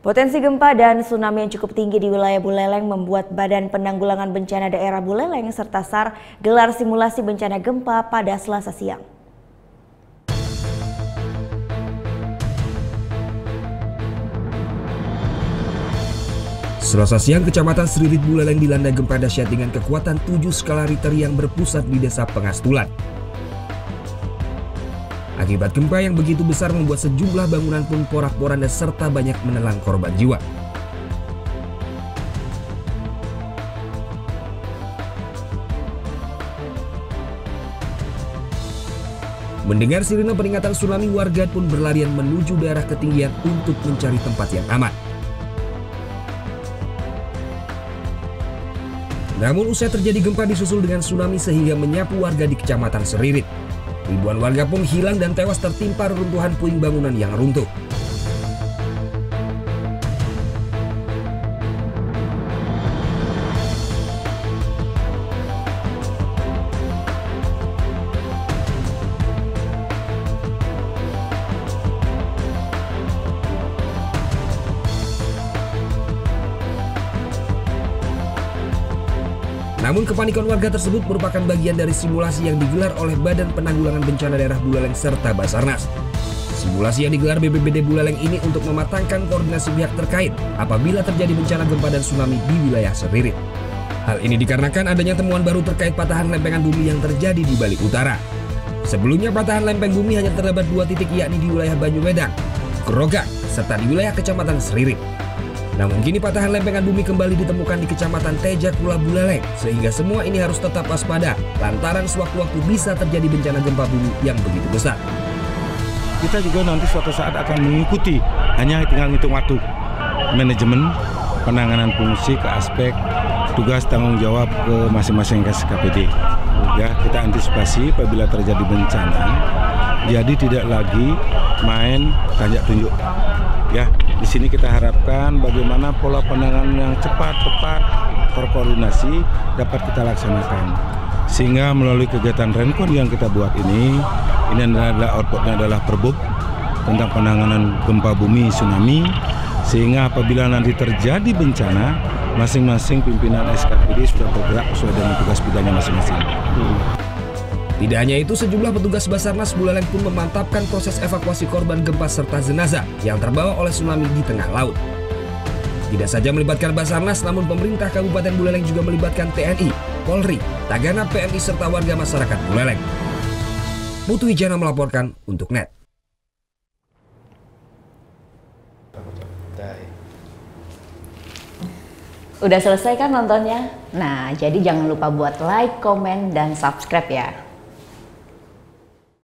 Potensi gempa dan tsunami yang cukup tinggi di wilayah Buleleng membuat Badan Penanggulangan Bencana Daerah Buleleng serta SAR gelar simulasi bencana gempa pada Selasa siang. Selasa siang, Kecamatan Seririt Buleleng dilanda gempa dahsyat dengan kekuatan 7 skala Richter yang berpusat di Desa Pengastulan. Akibat gempa yang begitu besar membuat sejumlah bangunan pun porak-poranda serta banyak menelan korban jiwa. Mendengar sirine peringatan tsunami, warga pun berlarian menuju daerah ketinggian untuk mencari tempat yang aman. Namun usai terjadi gempa disusul dengan tsunami sehingga menyapu warga di Kecamatan Seririt. Ribuan warga pun hilang dan tewas tertimpa reruntuhan puing bangunan yang runtuh. Namun kepanikan warga tersebut merupakan bagian dari simulasi yang digelar oleh Badan Penanggulangan Bencana Daerah Buleleng serta Basarnas. Simulasi yang digelar BPBD Buleleng ini untuk mematangkan koordinasi pihak terkait apabila terjadi bencana gempa dan tsunami di wilayah Seririt. Hal ini dikarenakan adanya temuan baru terkait patahan lempengan bumi yang terjadi di Bali Utara. Sebelumnya patahan lempeng bumi hanya terdapat 2 titik, yakni di wilayah Banyuwedang, Grogak, serta di wilayah Kecamatan Seririt. Namun kini patahan lempengan bumi kembali ditemukan di Kecamatan Tejakula Buleleng, sehingga semua ini harus tetap waspada lantaran sewaktu-waktu bisa terjadi bencana gempa bumi yang begitu besar. Kita juga nanti suatu saat akan mengikuti, hanya tinggal hitung waktu. Manajemen penanganan pengungsi ke aspek tugas tanggung jawab ke masing-masing SKPD. Ya, kita antisipasi apabila terjadi bencana, jadi tidak lagi main tanjak tunjuk. Ya, di sini kita harapkan bagaimana pola penanganan yang cepat, tepat, terkoordinasi dapat kita laksanakan. Sehingga melalui kegiatan Renkon yang kita buat ini adalah outputnya adalah perbuk tentang penanganan gempa bumi tsunami. Sehingga apabila nanti terjadi bencana, masing-masing pimpinan SKPD sudah bergerak sesuai dengan tugas bidangnya masing-masing. Tidak hanya itu, sejumlah petugas Basarnas Buleleng pun memantapkan proses evakuasi korban gempa serta jenazah yang terbawa oleh tsunami di tengah laut. Tidak saja melibatkan Basarnas, namun pemerintah Kabupaten Buleleng juga melibatkan TNI, Polri, Tagana, PMI, serta warga masyarakat Buleleng. Putu Wijana melaporkan untuk NET. Udah selesai kan nontonnya? Nah, jadi jangan lupa buat like, komen, dan subscribe ya.